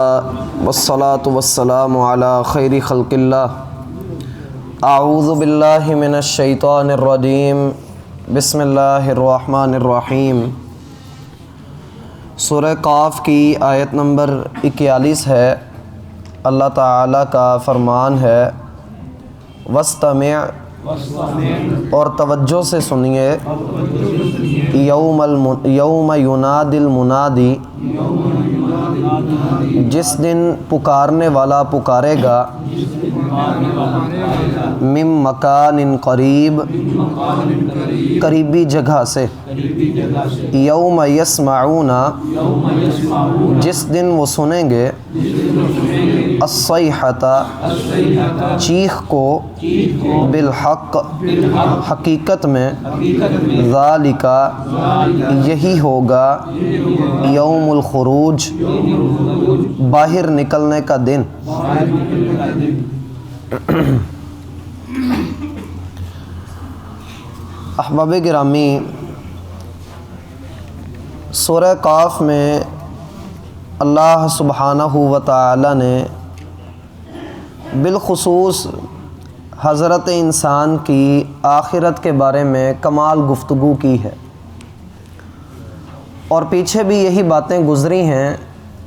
والصلاة والسلام على خیر خلق اللہ۔ اعوذ باللہ من الشیطان الرجیم، بسم اللہ الرحمن الرحیم۔ سورہ قاف کی آیت نمبر 41 ہے۔ اللہ تعالیٰ کا فرمان ہے وَاسْتَمِعْ، اور توجہ سے سنیے، یوم ینادی المنادی، جس دن پکارنے والا پکارے گا، من مکان قریب، قریبی جگہ سے، یوم یسمعون، جس دن وہ سنیں گے، الصیحۃ، چیخ کو، بالحق، حقیقت میں، ذالک، یہی ہوگا، یوم الخروج، باہر نکلنے کا دن۔ احباب گرامی، سورہ قاف میں اللہ سبحانہ و تعالی نے بالخصوص حضرت انسان کی آخرت کے بارے میں کمال گفتگو کی ہے، اور پیچھے بھی یہی باتیں گزری ہیں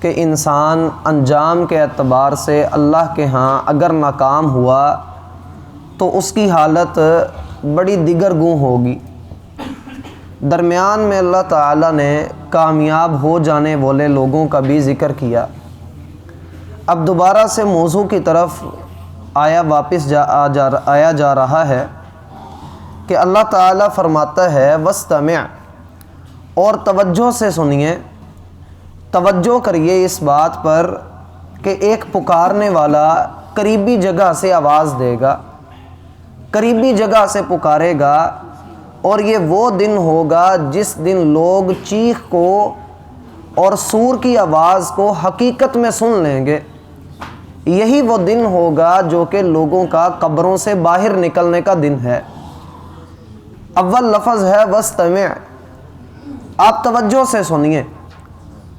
کہ انسان انجام کے اعتبار سے اللہ کے ہاں اگر ناکام ہوا تو اس کی حالت بڑی دیگر گوں ہوگی۔ درمیان میں اللہ تعالیٰ نے کامیاب ہو جانے والے لوگوں کا بھی ذکر کیا۔ اب دوبارہ سے موضوع کی طرف آیا جا رہا ہے کہ اللہ تعالیٰ فرماتا ہے وَاسْتَمِعْ، اور توجہ سے سنیے، توجہ کریے اس بات پر کہ ایک پکارنے والا قریبی جگہ سے آواز دے گا، قریبی جگہ سے پکارے گا، اور یہ وہ دن ہوگا جس دن لوگ چیخ کو اور سور کی آواز کو حقیقت میں سن لیں گے۔ یہی وہ دن ہوگا جو کہ لوگوں کا قبروں سے باہر نکلنے کا دن ہے۔ اول لفظ ہے وَاسْتَمِعْ، آپ توجہ سے سنیے۔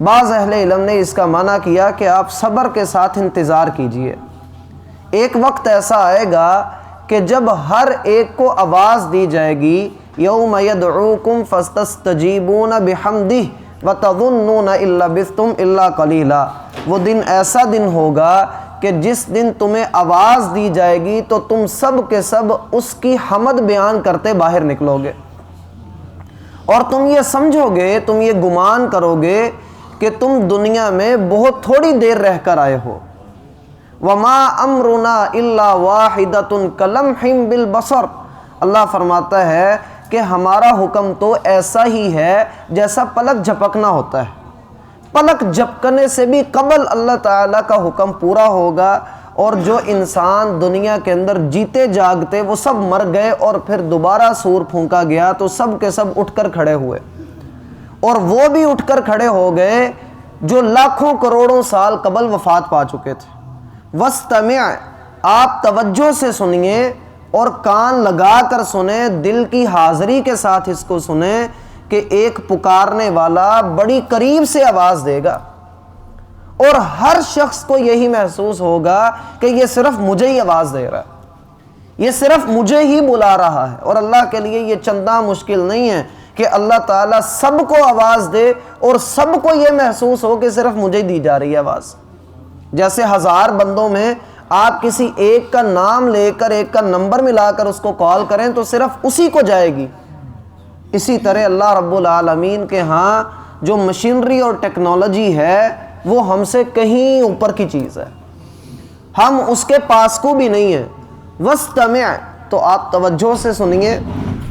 بعض اہل علم نے اس کا معنی کیا کہ آپ صبر کے ساتھ انتظار کیجئے۔ ایک وقت ایسا آئے گا کہ جب ہر ایک کو آواز دی جائے گی، یوم یدعوکم فاستجیبون بحمدہ وتظنون ان لبثتم الا قلیلا، وہ دن ایسا دن ہوگا کہ جس دن تمہیں آواز دی جائے گی تو تم سب کے سب اس کی حمد بیان کرتے باہر نکلو گے، اور تم یہ سمجھو گے، تم یہ گمان کرو گے کہ تم دنیا میں بہت تھوڑی دیر رہ کر آئے ہو۔ وما امرنا الا واحدۃ کلمح بالبصر، اللہ فرماتا ہے کہ ہمارا حکم تو ایسا ہی ہے جیسا پلک جھپکنا ہوتا ہے۔ پلک جھپکنے سے بھی قبل اللہ تعالیٰ کا حکم پورا ہوگا، اور جو انسان دنیا کے اندر جیتے جاگتے وہ سب مر گئے، اور پھر دوبارہ سور پھونکا گیا تو سب کے سب اٹھ کر کھڑے ہوئے، اور وہ بھی اٹھ کر کھڑے ہو گئے جو لاکھوں کروڑوں سال قبل وفات پا چکے تھے۔ وَاسْتَمِعْ، آپ توجہ سے سنیے اور کان لگا کر سنیں، دل کی حاضری کے ساتھ اس کو سنیں کہ ایک پکارنے والا بڑی قریب سے آواز دے گا، اور ہر شخص کو یہی محسوس ہوگا کہ یہ صرف مجھے ہی آواز دے رہا ہے، یہ صرف مجھے ہی بلا رہا ہے۔ اور اللہ کے لیے یہ چندہ مشکل نہیں ہے کہ اللہ تعالیٰ سب کو آواز دے اور سب کو یہ محسوس ہو کہ صرف مجھے دی جا رہی ہے آواز۔ جیسے 1000 بندوں میں آپ کسی ایک کا نام لے کر، ایک کا نمبر ملا کر اس کو کال کریں تو صرف اسی کو جائے گی۔ اسی طرح اللہ رب العالمین کے ہاں جو مشینری اور ٹیکنالوجی ہے وہ ہم سے کہیں اوپر کی چیز ہے، ہم اس کے پاس کو بھی نہیں ہیں۔ وَاسْتَمِعْ، تو آپ توجہ سے سنیے،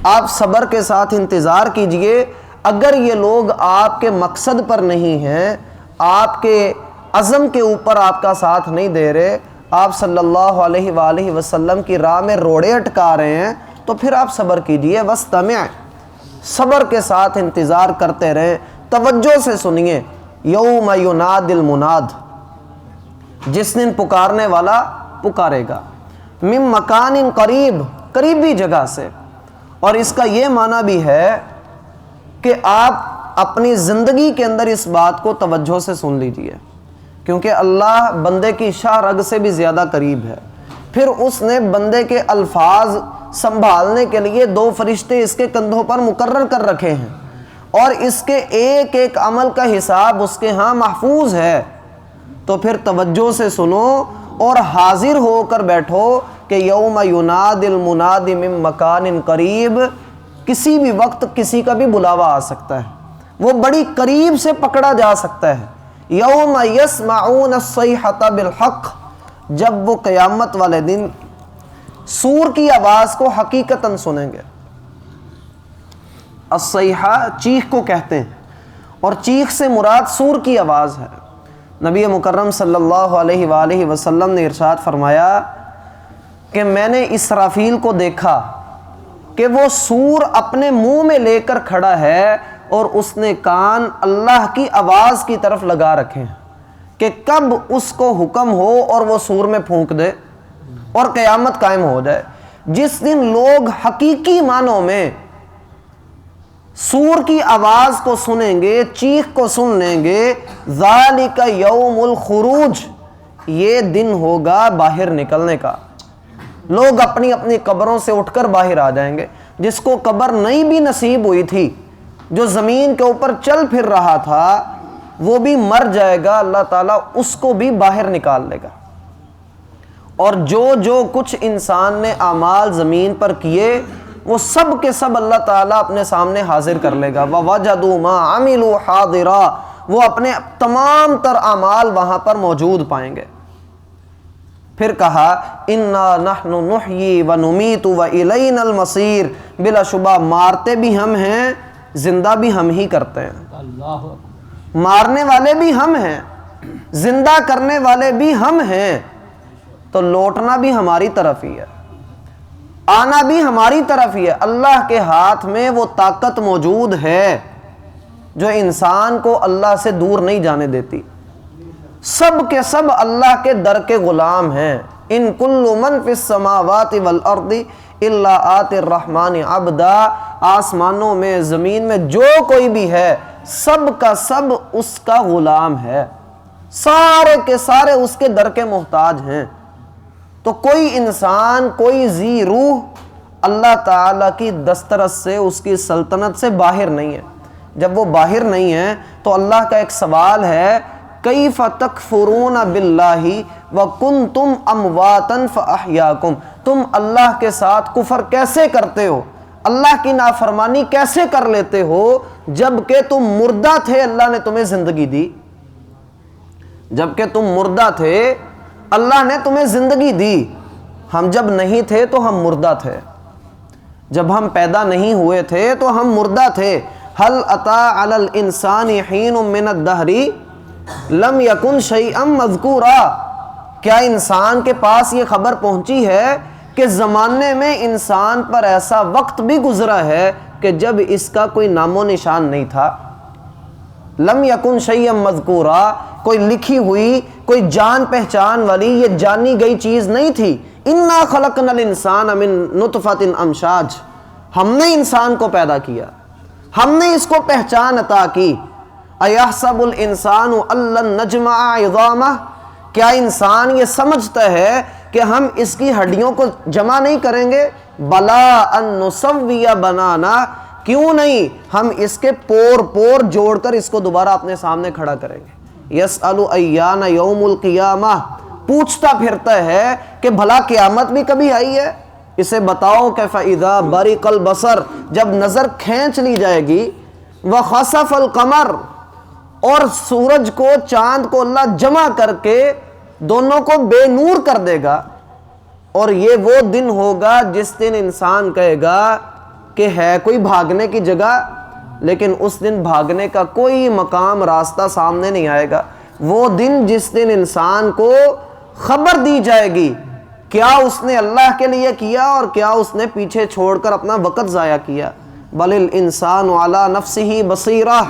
آپ صبر کے ساتھ انتظار کیجئے۔ اگر یہ لوگ آپ کے مقصد پر نہیں ہیں، آپ کے عزم کے اوپر آپ کا ساتھ نہیں دے رہے، آپ صلی اللہ علیہ وآلہ وسلم کی راہ میں روڑے اٹکا رہے ہیں، تو پھر آپ صبر کیجئے۔ وَاسْتَمِعْ، صبر کے ساتھ انتظار کرتے رہیں، توجہ سے سنیے۔ یوم یناد المناد، جس دن پکارنے والا پکارے گا، من مکان قریب، قریبی جگہ سے۔ اور اس کا یہ معنی بھی ہے کہ آپ اپنی زندگی کے اندر اس بات کو توجہ سے سن لیجئے کیونکہ اللہ بندے کی شاہ رگ سے بھی زیادہ قریب ہے۔ پھر اس نے بندے کے الفاظ سنبھالنے کے لیے 2 فرشتے اس کے کندھوں پر مقرر کر رکھے ہیں، اور اس کے ایک ایک عمل کا حساب اس کے ہاں محفوظ ہے۔ تو پھر توجہ سے سنو اور حاضر ہو کر بیٹھو کہ یوم یناد المناد من مکان قریب، کسی بھی وقت کسی کا بھی بلاوا آ سکتا ہے، وہ بڑی قریب سے پکڑا جا سکتا ہے۔ یوم یسمعون الصیحۃ بالحق، جب وہ قیامت والے دن سور کی آواز کو حقیقتاً سنیں گے۔ الصیحہ چیخ کو کہتے ہیں، اور چیخ سے مراد سور کی آواز ہے۔ نبی مکرم صلی اللہ علیہ وآلہ وسلم نے ارشاد فرمایا کہ میں نے اسرافیل کو دیکھا کہ وہ سور اپنے منہ میں لے کر کھڑا ہے، اور اس نے کان اللہ کی آواز کی طرف لگا رکھے ہیں کہ کب اس کو حکم ہو اور وہ سور میں پھونک دے اور قیامت قائم ہو جائے۔ جس دن لوگ حقیقی معنوں میں سور کی آواز کو سنیں گے، چیخ کو سن لیں گے، ذالک یوم الخروج، یہ دن ہوگا باہر نکلنے کا۔ لوگ اپنی اپنی قبروں سے اٹھ کر باہر آ جائیں گے۔ جس کو قبر نہیں بھی نصیب ہوئی تھی، جو زمین کے اوپر چل پھر رہا تھا، وہ بھی مر جائے گا، اللہ تعالیٰ اس کو بھی باہر نکال لے گا۔ اور جو کچھ انسان نے اعمال زمین پر کیے، وہ سب کے سب اللہ تعالیٰ اپنے سامنے حاضر کر لے گا۔ وَوَجَدُوا مَا عَمِلُوا حَاضِرًا، وہ اپنے تمام تر اعمال وہاں پر موجود پائیں گے۔ پھر کہا اِنَّا نَحْنُ نُحْيِي وَنُمِيتُ وَإِلَيْنَا الْمَصِيرُ، بلا شبہ مارتے بھی ہم ہیں، زندہ بھی ہم ہی کرتے ہیں۔ مارنے والے بھی ہم ہیں، زندہ کرنے والے بھی ہم ہیں، تو لوٹنا بھی ہماری طرف ہی ہے، آنا بھی ہماری طرف ہی ہے۔ اللہ کے ہاتھ میں وہ طاقت موجود ہے جو انسان کو اللہ سے دور نہیں جانے دیتی۔ سب کے سب اللہ کے در کے غلام ہیں۔ ان کل من فی السماوات والارض الا آتی الرحمن عبدا، آسمانوں میں زمین میں جو کوئی بھی ہے، سب کا سب اس کا غلام ہے، سارے کے سارے اس کے در کے محتاج ہیں۔ تو کوئی انسان، کوئی ذی روح اللہ تعالیٰ کی دسترس سے، اس کی سلطنت سے باہر نہیں ہے۔ جب وہ باہر نہیں ہے تو اللہ کا ایک سوال ہے، کیف تکفرون باللہ وکنتم امواتا فاحیاکم، تم اللہ کے ساتھ کفر کیسے کرتے ہو، اللہ کی نافرمانی کیسے کر لیتے ہو، جب کہ تم مردہ تھے اللہ نے تمہیں زندگی دی۔ جب کہ تم مردہ تھے اللہ نے تمہیں زندگی دی۔ ہم جب نہیں تھے تو ہم مردہ تھے، جب ہم پیدا نہیں ہوئے تھے تو ہم مردہ تھے۔ هل اتى على الانسان حين من الدهر لم يكن شيئا مذكورا، کیا انسان کے پاس یہ خبر پہنچی ہے کہ زمانے میں انسان پر ایسا وقت بھی گزرا ہے کہ جب اس کا کوئی نام و نشان نہیں تھا۔ لم یکن شیئا مذکورا، کوئی لکھی ہوئی، کوئی جان پہچان والی، یہ جانی گئی چیز نہیں تھی۔ انا خلقنا الانسان من نطفۃ امشاج، ہم نے انسان کو پیدا کیا، ہم نے اس کو پہچان عطا کی۔ ایحسب الانسان ان لن نجمع عظامہ، کیا انسان یہ سمجھتا ہے کہ ہم اس کی ہڈیوں کو جمع نہیں کریں گے؟ بلا ان نسوی بنانا، کیوں نہیں، ہم اس کے پور پور جوڑ کر اس کو دوبارہ اپنے سامنے کھڑا کریں گے۔ یسأل ایان یوم القیامہ، پوچھتا پھرتا ہے کہ بھلا قیامت بھی کبھی آئی ہے؟ اسے بتاؤ کہ فَإِذَا بَرِقَ الْبَصَرُ، جب نظر کھینچ لی جائے گی، وَخَسَفَ الْقَمَرُ، اور سورج کو چاند کو اللہ جمع کر کے دونوں کو بے نور کر دے گا، اور یہ وہ دن ہوگا جس دن انسان کہے گا کہ ہے کوئی بھاگنے کی جگہ، لیکن اس دن بھاگنے کا کوئی مقام راستہ سامنے نہیں آئے گا۔ وہ دن جس دن انسان کو خبر دی جائے گی کیا اس نے اللہ کے لیے کیا اور کیا اس نے پیچھے چھوڑ کر اپنا وقت ضائع کیا۔ بل الانسان علی نفسہ بصیرہ،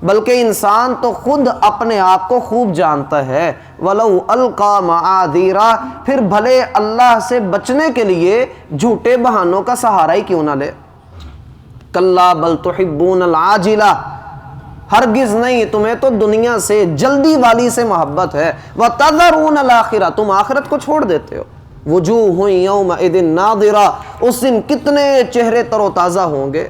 بلکہ انسان تو خود اپنے آپ کو خوب جانتا ہے۔ ولو القی معاذیرا، پھر بھلے اللہ سے بچنے کے لیے جھوٹے بہانوں کا سہارا ہی کیوں نہ لے۔ کلا بل تحبون العاجلہ، ہرگز نہیں، تمہیں تو دنیا سے جلدی والی سے محبت ہے۔ وَتَذَرُونَ الْآخِرَةَ، تم آخرت کو چھوڑ دیتے ہو۔ وُجُوهٌ يَوْمَئِذٍ نَاظِرَةٌ، اس دن کتنے چہرے تر و تازہ ہوں گے۔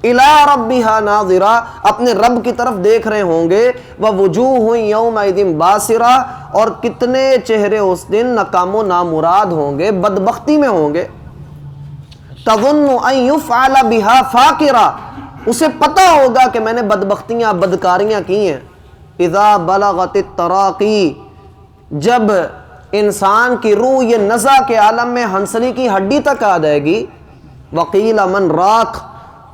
إِلَىٰ رَبِّهَا نَاظِرَةٌ، اپنے رب کی طرف دیکھ رہے ہوں گے۔ وَوُجُوهٌ يَوْمَئِذٍ بَاسِرَةٌ، اور کتنے چہرے اس دن ناکام و نامراد ہوں گے، بدبختی میں ہوں گے۔ تَظُنُّ أَن يُفْعَلَ بِهَا فَاقِرَةٌ، اسے پتہ ہوگا کہ میں نے بدبختیاں بدکاریاں کی ہیں۔ اذا بلغت التراقی، جب انسان کی روح یہ نزع کے عالم میں ہنسلی کی ہڈی تک آ جائے گی۔ وقیل من راق،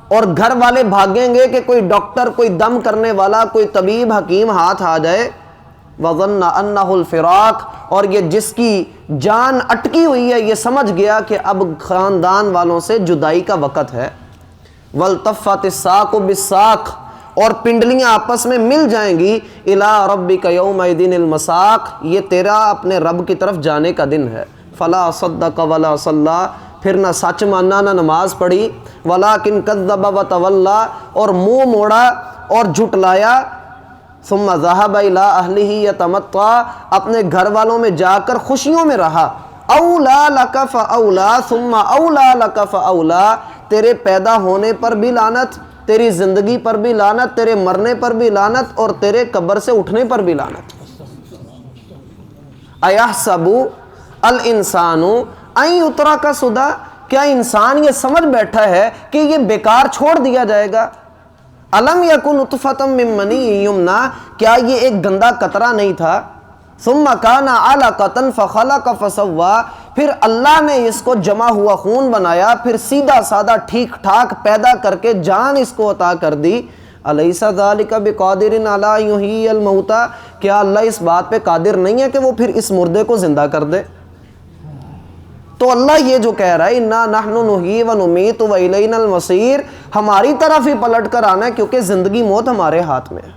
اور گھر والے بھاگیں گے کہ کوئی ڈاکٹر، کوئی دم کرنے والا، کوئی طبیب حکیم ہاتھ آ جائے۔ وظن انہ الفراق، اور یہ جس کی جان اٹکی ہوئی ہے یہ سمجھ گیا کہ اب خاندان والوں سے جدائی کا وقت ہے۔ والتفت الساق بالساق، اور پنڈلیاں آپس میں مل جائیں گی۔ الی ربک یومئذ المساق، یہ تیرا اپنے رب کی طرف جانے کا دن ہے۔ فلا صدق ولا صلی، پھر نہ سچ مانا نہ نماز پڑھی۔ ولکن کذب وتولی، اور منہ موڑا اور جھٹلایا۔ ثم ذهب الی اہلہ یتمطى، اپنے گھر والوں میں جا کر خوشیوں میں رہا۔ اولی لک فاولی ثم اولی لک فاولی، تیرے پیدا ہونے پر بھی لعنت، تیری زندگی پر بھی لعنت، تیرے مرنے پر بھی لعنت، اور تیرے قبر سے اٹھنے پر بھی لعنت۔ ایحسب الانسان ان یترک سدی، کیا انسان یہ سمجھ بیٹھا ہے کہ یہ بیکار چھوڑ دیا جائے گا؟ الم یکن نطفۃ من منی یمنی، کیا یہ ایک گندا قطرہ نہیں تھا؟ ثم کان علقۃ فخلق فسوی، پھر اللہ نے اس کو جمع ہوا خون بنایا، پھر سیدھا سادہ ٹھیک ٹھاک پیدا کر کے جان اس کو عطا کر دی۔ الیس ذلک بقادر علی ان یحیی الموتى، کیا اللہ اس بات پہ قادر نہیں ہے کہ وہ پھر اس مردے کو زندہ کر دے؟ تو اللہ یہ جو کہہ رہا ہے انا نحن نحیی و نمیت و الینا المصیر، ہماری طرف ہی پلٹ کر آنا ہے، کیونکہ زندگی موت ہمارے ہاتھ میں ہے۔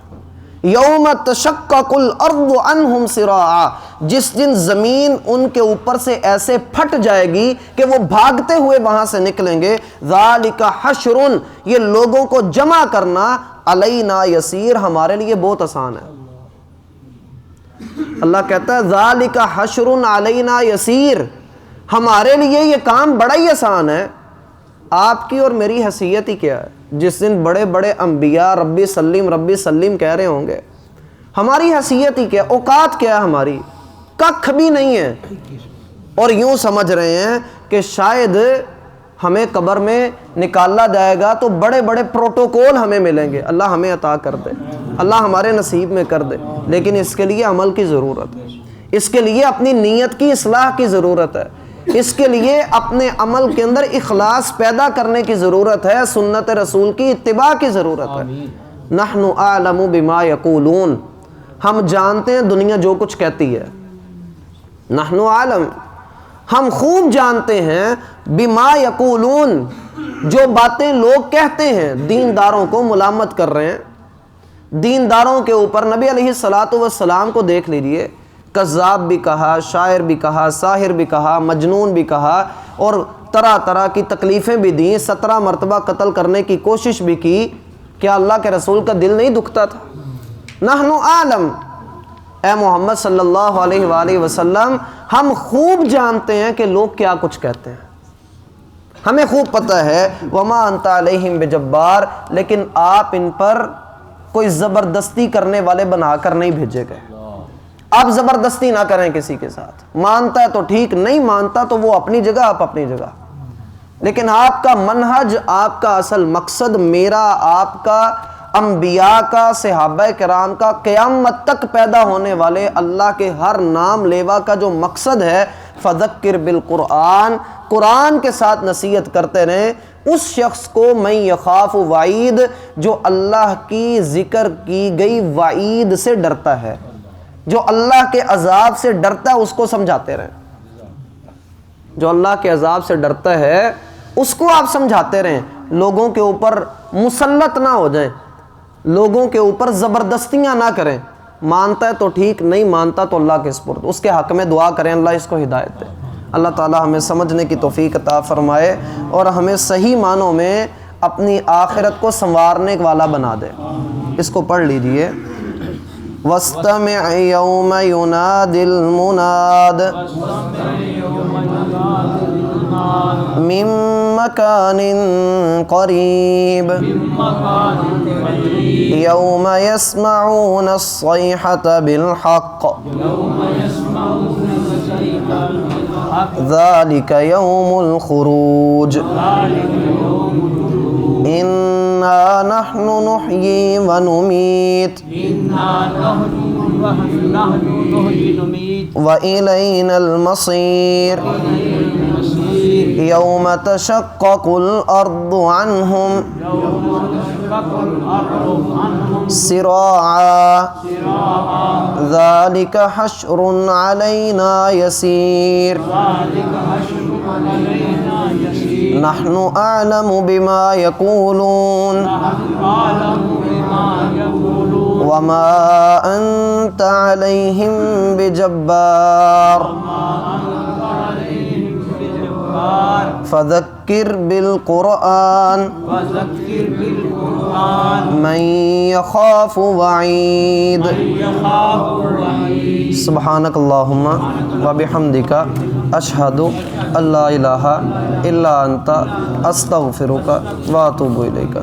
یوم تشقق الارض عنہم سراعا، جس دن زمین ان کے اوپر سے ایسے پھٹ جائے گی کہ وہ بھاگتے ہوئے وہاں سے نکلیں گے۔ ذالک حشر، یہ لوگوں کو جمع کرنا علینا یسیر، ہمارے لیے بہت آسان ہے۔ اللہ کہتا ہے ذالک حشر علینا یسیر، ہمارے لیے یہ کام بڑا ہی آسان ہے۔ آپ کی اور میری حیثیت ہی کیا ہے؟ جس دن بڑے بڑے انبیاء ربی سلیم کہہ رہے ہوں گے، ہماری حیثیت ہی کیا، اوقات کیا ہے ہماری؟ ککھ بھی نہیں ہے۔ اور یوں سمجھ رہے ہیں کہ شاید ہمیں قبر میں نکالا جائے گا تو بڑے بڑے پروٹوکول ہمیں ملیں گے۔ اللہ ہمیں عطا کر دے، اللہ ہمارے نصیب میں کر دے، لیکن اس کے لیے عمل کی ضرورت ہے، اس کے لیے اپنی نیت کی اصلاح کی ضرورت ہے، اس کے لیے اپنے عمل کے اندر اخلاص پیدا کرنے کی ضرورت ہے، سنت رسول کی اتباع کی ضرورت ہے۔ نحن اعلم بما یقولون، ہم جانتے ہیں دنیا جو کچھ کہتی ہے۔ نحن عالم، ہم خوب جانتے ہیں بما یقولون، جو باتیں لوگ کہتے ہیں، دینداروں کو ملامت کر رہے ہیں۔ دینداروں کے اوپر نبی علیہ الصلوۃ والسلام کو دیکھ لیجئے، کذاب بھی کہا، شاعر بھی کہا، ساحر بھی کہا، مجنون بھی کہا، اور طرح طرح کی تکلیفیں بھی دیں، 17 مرتبہ قتل کرنے کی کوشش بھی کی۔ کیا اللہ کے رسول کا دل نہیں دکھتا تھا؟ نحن عالم، اے محمد صلی اللہ علیہ وآلہ وسلم، ہم خوب جانتے ہیں کہ لوگ کیا کچھ کہتے ہیں، ہمیں خوب پتہ ہے۔ وما انت علیہم بجبار، لیکن آپ ان پر کوئی زبردستی کرنے والے بنا کر نہیں بھیجے گئے۔ آپ زبردستی نہ کریں کسی کے ساتھ، مانتا ہے تو ٹھیک، نہیں مانتا تو وہ اپنی جگہ، آپ اپنی جگہ، لیکن آپ کا منہج، آپ کا اصل مقصد، میرا، آپ کا، انبیاء کا، صحابہ کرام کا، قیامت تک پیدا ہونے والے اللہ کے ہر نام لیوا کا جو مقصد ہے، فذکر بالقرآن، قرآن کے ساتھ نصیحت کرتے رہیں اس شخص کو من یخاف وعید، جو اللہ کی ذکر کی گئی وعید سے ڈرتا ہے، جو اللہ کے عذاب سے ڈرتا ہے، اس کو سمجھاتے رہیں۔ جو اللہ کے عذاب سے ڈرتا ہے اس کو آپ سمجھاتے رہیں، لوگوں کے اوپر مسلط نہ ہو جائیں، لوگوں کے اوپر زبردستیاں نہ کریں۔ مانتا ہے تو ٹھیک، نہیں مانتا تو اللہ کے سپرد، اس کے حق میں دعا کریں، اللہ اس کو ہدایت دے۔ اللہ تعالی ہمیں سمجھنے کی توفیق عطا فرمائے اور ہمیں صحیح معنوں میں اپنی آخرت کو سنوارنے والا بنا دے۔ اس کو پڑھ لیجئے. وَاسْتَمِعْ يَوْمَ يُنَادِ الْمُنَادِ مِن مَّكَانٍ قَرِيبٍ يَوْمَ يَسْمَعُونَ الصَّيْحَةَ بِالْحَقِّ ذَلِكَ يَوْمُ الْخُرُوجِ إِنَّا نَحْنُ نُحْيِي وَنُمِيتُ وَإِلَيْنَا الْمَصِيرُ يَوْمَ تَشَقَّقُ الْأَرْضُ عَنْهُمْ سِرَاعًا ذَلِكَ حَشْرٌ عَلَيْنَا يَسِيرٌ نحن أعلم بما يقولون وما أنت عليهم بجبار فذكر بالقرآن من يخاف وعيد. سبحانك اللهم وبحمدك أشهد أن لا إله إلا أنت أستغفرك وأتوب إليك.